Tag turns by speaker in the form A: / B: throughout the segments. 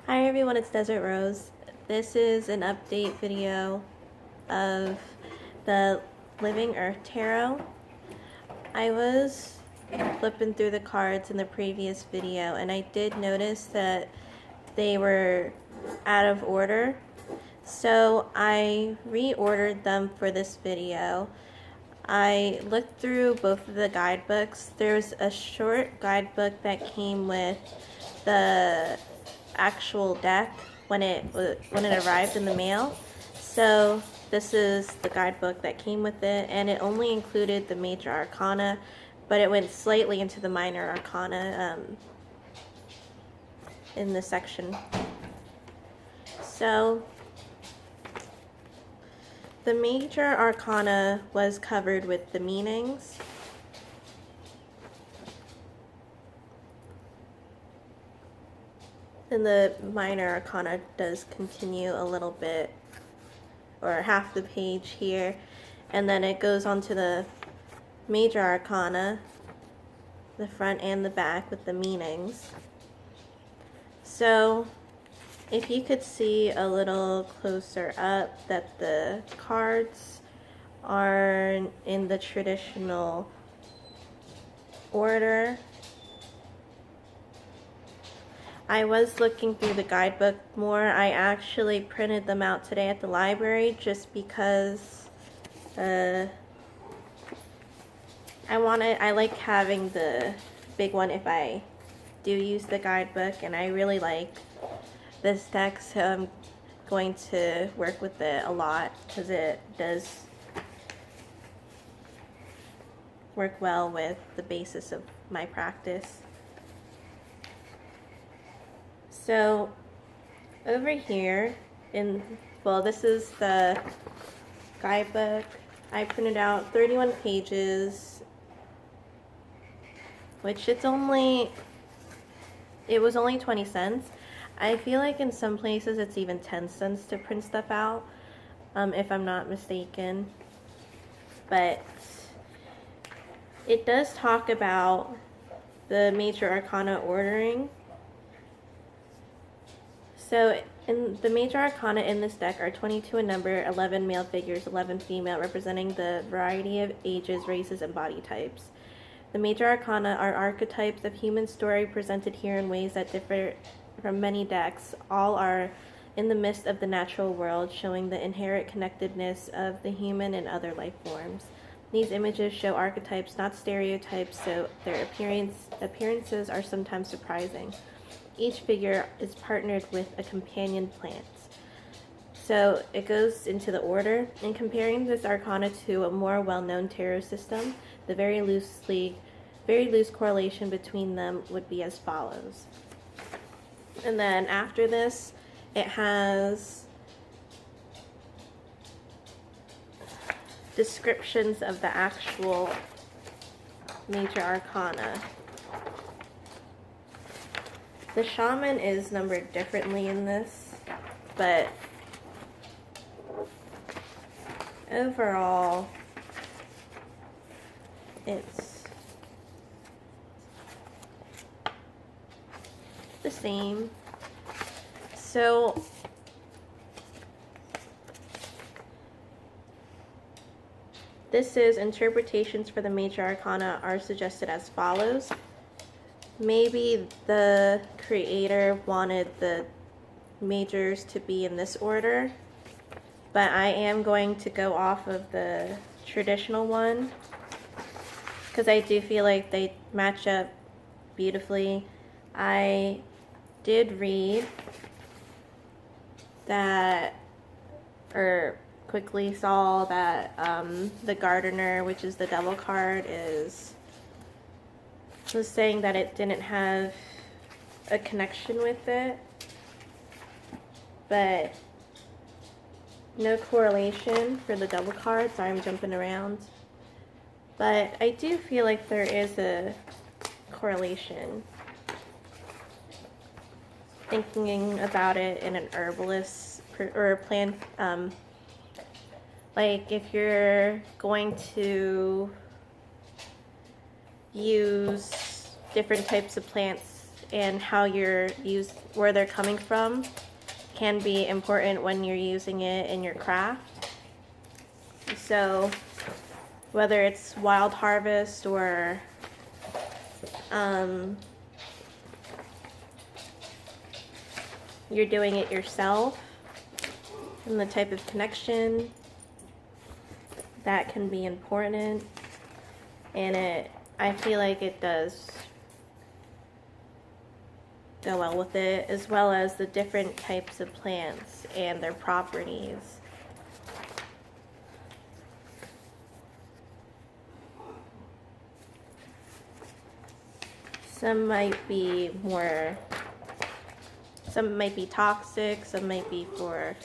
A: Hi everyone, it's Desert Rose. This is an update video of the Living Earth Tarot. I was flipping through the cards in the previous video and I did notice that they were out of order. So I reordered them for this video. I looked through both of the guidebooks. There's a short guidebook that came with the actual deck when it arrived in the mail. So this is the guidebook that came with it, and it only included the major arcana, but it went slightly into the minor arcana in this section. So the major arcana was covered with the meanings. And the minor arcana does continue a little bit, or half the page here, and then it goes on to the major arcana, the front and the back with the meanings. So if you could see a little closer up that the cards are in the traditional order. I was looking through the guidebook more. I actually printed them out today at the library just because I like having the big one if I do use the guidebook, and I really like this deck, so I'm going to work with it a lot because it does work well with the basis of my practice. So over here this is the guidebook. I printed out 31 pages, which it was only 20 cents. I feel like in some places it's even 10 cents to print stuff out, if I'm not mistaken. But it does talk about the major arcana ordering. So in the major arcana in this deck are 22 in number, 11 male figures, 11 female, representing the variety of ages, races, and body types. The major arcana are archetypes of human story presented here in ways that differ from many decks. All are in the midst of the natural world, showing the inherent connectedness of the human and other life forms. These images show archetypes, not stereotypes, so their appearances are sometimes surprising. Each figure is partnered with a companion plant. So it goes into the order. In comparing this arcana to a more well-known tarot system, the very loose correlation between them would be as follows. And then after this, it has descriptions of the actual major arcana. The shaman is numbered differently in this, but overall, it's the same. So this is interpretations for the major arcana are suggested as follows. Maybe the creator wanted the majors to be in this order, but I am going to go off of the traditional one because I do feel like they match up beautifully. I did read that, or quickly saw that the Gardener, which is the devil card, was saying that it didn't have a connection with it, but no correlation for the double card. Sorry, I'm jumping around, but I do feel like there is a correlation. Thinking about it in an herbalist or a plant, like if you're going to use different types of plants and how where they're coming from can be important when you're using it in your craft. So whether it's wild harvest or you're doing it yourself, and the type of connection that can be important, and I feel like it does go well with it, as well as the different types of plants and their properties. Some might be toxic, some might be for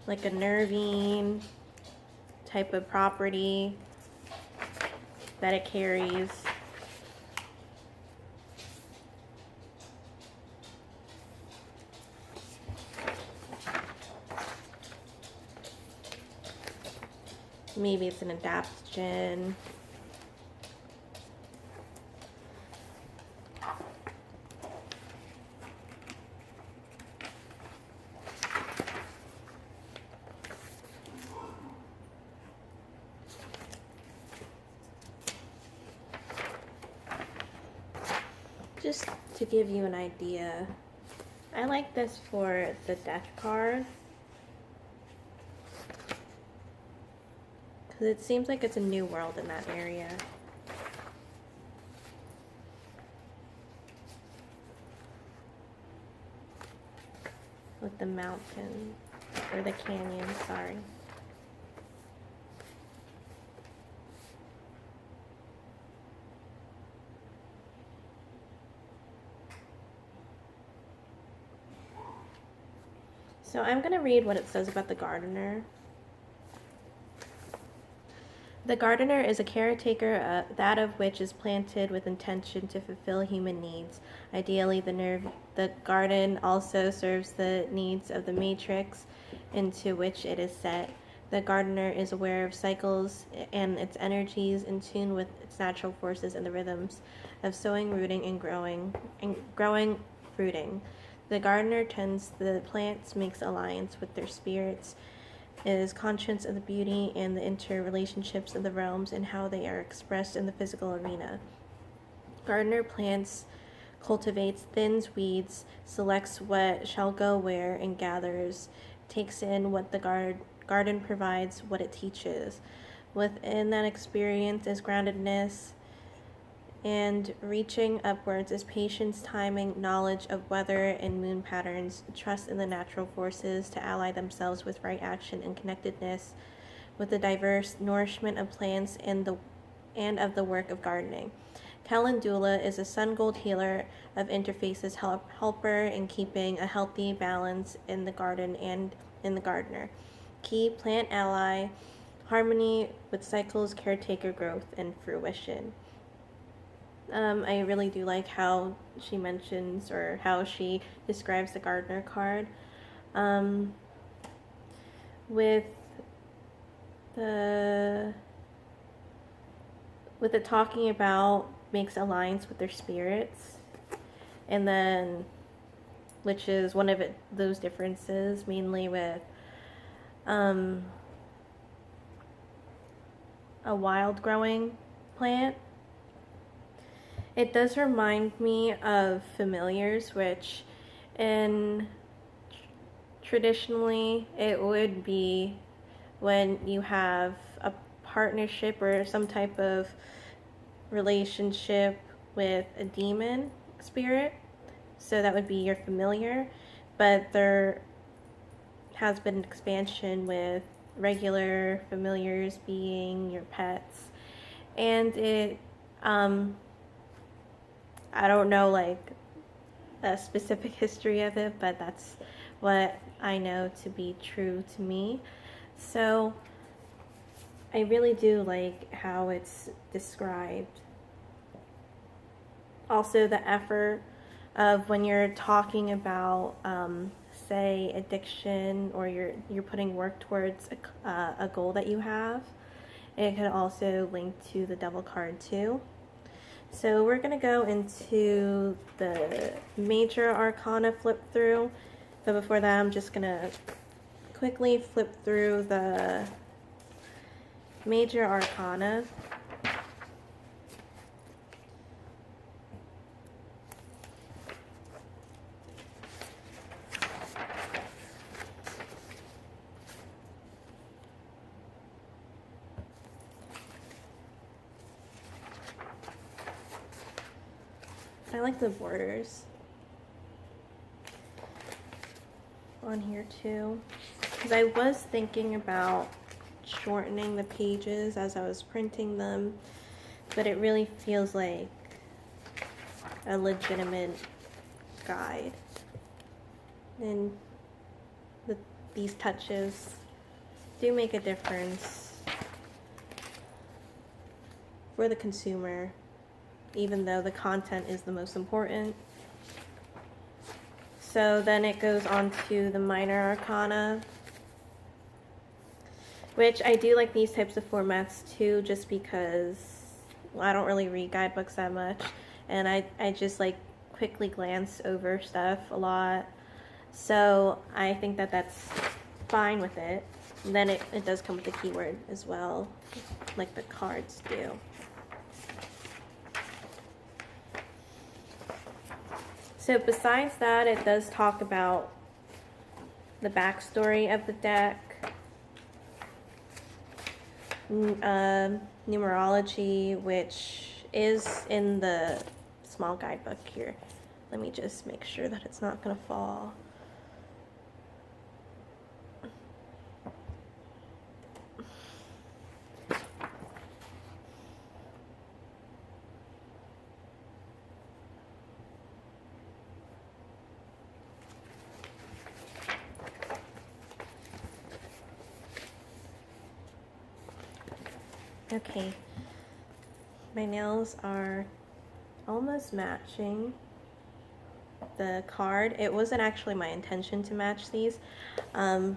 A: like a nervine type of property that it carries. Maybe it's an adaptogen. Just to give you an idea, I like this for the death card, because it seems like it's a new world in that area. With the mountain, or the canyon, sorry. So I'm going to read what it says about the gardener. The gardener is a caretaker, that of which is planted with intention to fulfill human needs. Ideally, the garden also serves the needs of the matrix into which it is set. The gardener is aware of cycles and its energies, in tune with its natural forces and the rhythms of sowing, rooting, and growing, fruiting. The gardener tends the plants, makes alliance with their spirits, is conscious of the beauty and the interrelationships of the realms and how they are expressed in the physical arena. Gardener plants, cultivates, thins weeds, selects what shall go where, and gathers, takes in what the garden provides, what it teaches. Within that experience is groundedness, and reaching upwards is patience, timing, knowledge of weather and moon patterns, trust in the natural forces to ally themselves with right action and connectedness with the diverse nourishment of plants and of the work of gardening. Calendula is a sun gold healer of interfaces, helper in keeping a healthy balance in the garden and in the gardener. Key plant ally, harmony with cycles, caretaker, growth, and fruition. I really do like how she mentions, or how she describes the gardener card. With the talking about makes alliance with their spirits, and then, which is one of those differences, mainly with a wild growing plant. It does remind me of familiars, which traditionally it would be when you have a partnership or some type of relationship with a demon spirit. So that would be your familiar, but there has been an expansion with regular familiars being your pets, and it I don't know like a specific history of it, but that's what I know to be true to me. So I really do like how it's described. Also, the effort of when you're talking about say addiction, or you're putting work towards a goal that you have, it could also link to the devil card too. So we're going to go into the Major Arcana flip through, but before that I'm just going to quickly flip through the Major Arcana. I like the borders on here too, because I was thinking about shortening the pages as I was printing them, but it really feels like a legitimate guide, and these touches do make a difference for the consumer, even though the content is the most important. So then it goes on to the Minor Arcana, which I do like these types of formats too, just because I don't really read guidebooks that much, and I just like quickly glance over stuff a lot. So I think that that's fine with it. And then it does come with a keyword as well, like the cards do. So besides that, it does talk about the backstory of the deck, numerology, which is in the small guidebook here. Let me just make sure that it's not going to fall. Okay, my nails are almost matching the card. It wasn't actually my intention to match these. I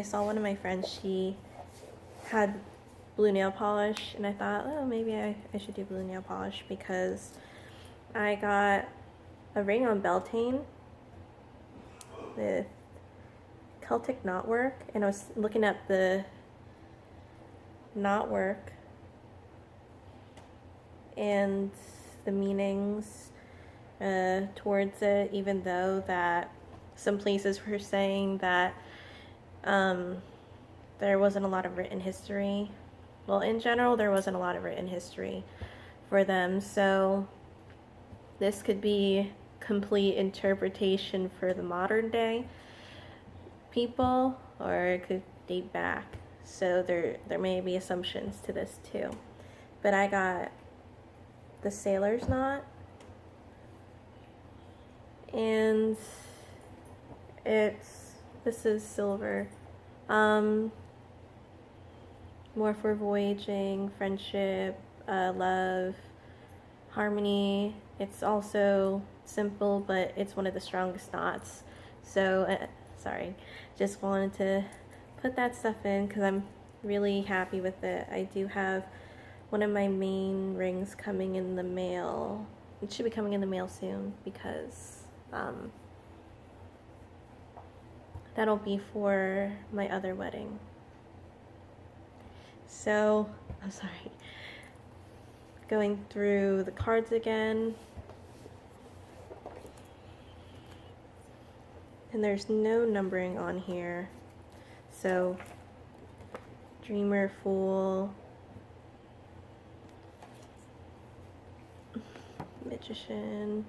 A: saw one of my friends, she had blue nail polish, and I thought, oh, maybe I should do blue nail polish, because I got a ring on Beltane with Celtic knotwork, and I was looking at the knotwork and the meanings towards it, even though that some places were saying that there wasn't a lot of written history. Well, in general, there wasn't a lot of written history for them, so this could be complete interpretation for the modern day people, or it could date back. So there may be assumptions to this too. But I got the sailor's knot, and this is silver. More for voyaging, friendship, love, harmony. It's also simple, but it's one of the strongest knots. So, sorry, just wanted to put that stuff in because I'm really happy with it. I do have one of my main rings coming in the mail. It should be coming in the mail soon, because that'll be for my other wedding. So, I'm sorry. Going through the cards again. And there's no numbering on here. So, Dreamer, Fool, Magician,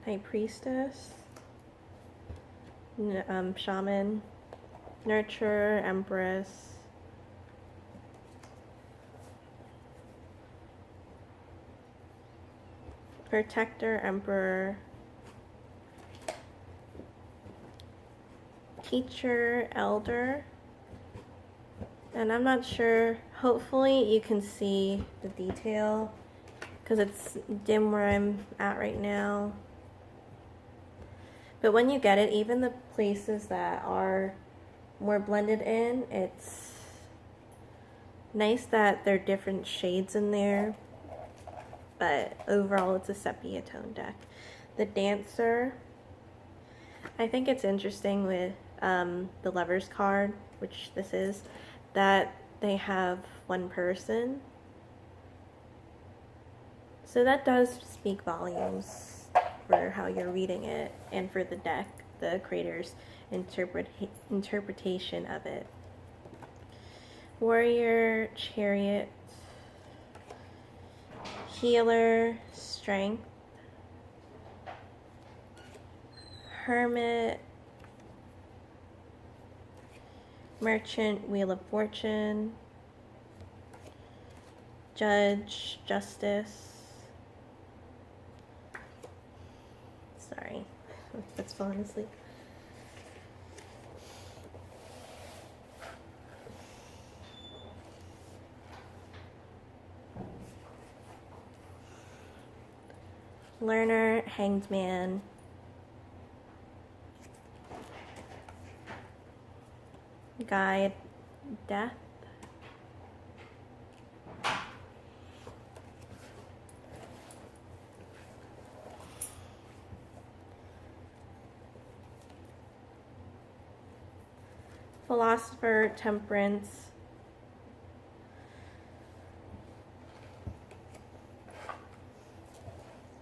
A: High Priestess, Shaman, Nurturer, Empress, Protector, Emperor, Teacher, Elder, and I'm not sure, hopefully you can see the detail because it's dim where I'm at right now. But when you get it, even the places that are more blended in, it's nice that there are different shades in there. But overall, it's a sepia tone deck. The Dancer, I think it's interesting with the Lover's card, which this is, that they have one person. So that does speak volumes for how you're reading it and for the deck, the creator's interpretation of it. Warrior, Chariot, Healer, Strength, Hermit, Merchant, Wheel of Fortune, Judge, Justice. Sorry, that's falling asleep. Learner, Hanged Man, Guide, Death, Philosopher, Temperance,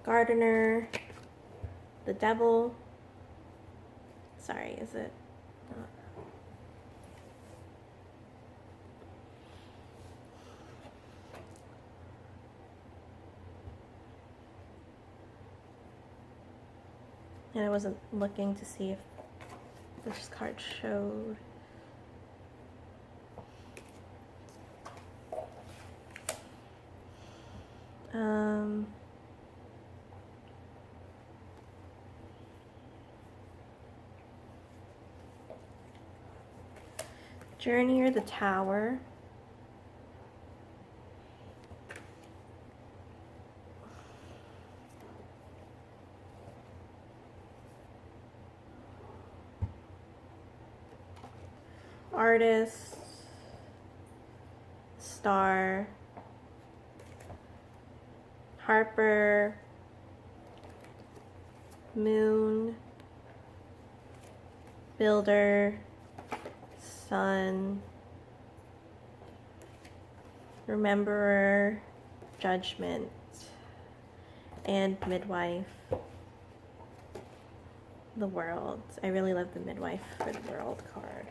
A: Gardener, the Devil. Sorry, is it not? And I wasn't looking to see if this card showed. Journey, the Tower, Artist, Star, Harper, Moon, Builder, Sun, Rememberer, Judgment, and Midwife, the World. I really love the Midwife for the World card.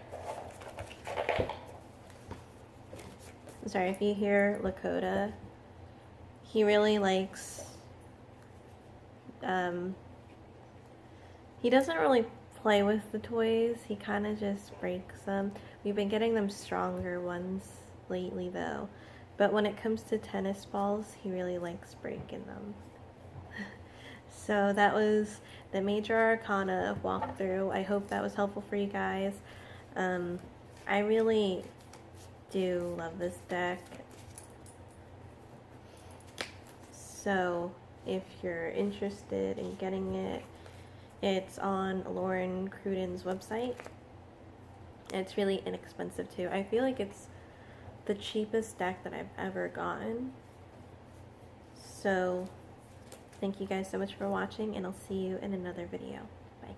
A: I'm sorry if you hear Lakota. He really likes, he doesn't really play with the toys. He kind of just breaks them. We've been getting them stronger ones lately though. But when it comes to tennis balls, he really likes breaking them. So that was the Major Arcana walkthrough. I hope that was helpful for you guys. I really do love this deck. So if you're interested in getting it, it's on Lauren Cruden's website. It's really inexpensive too. I feel like it's the cheapest deck that I've ever gotten. So thank you guys so much for watching, and I'll see you in another video. Bye.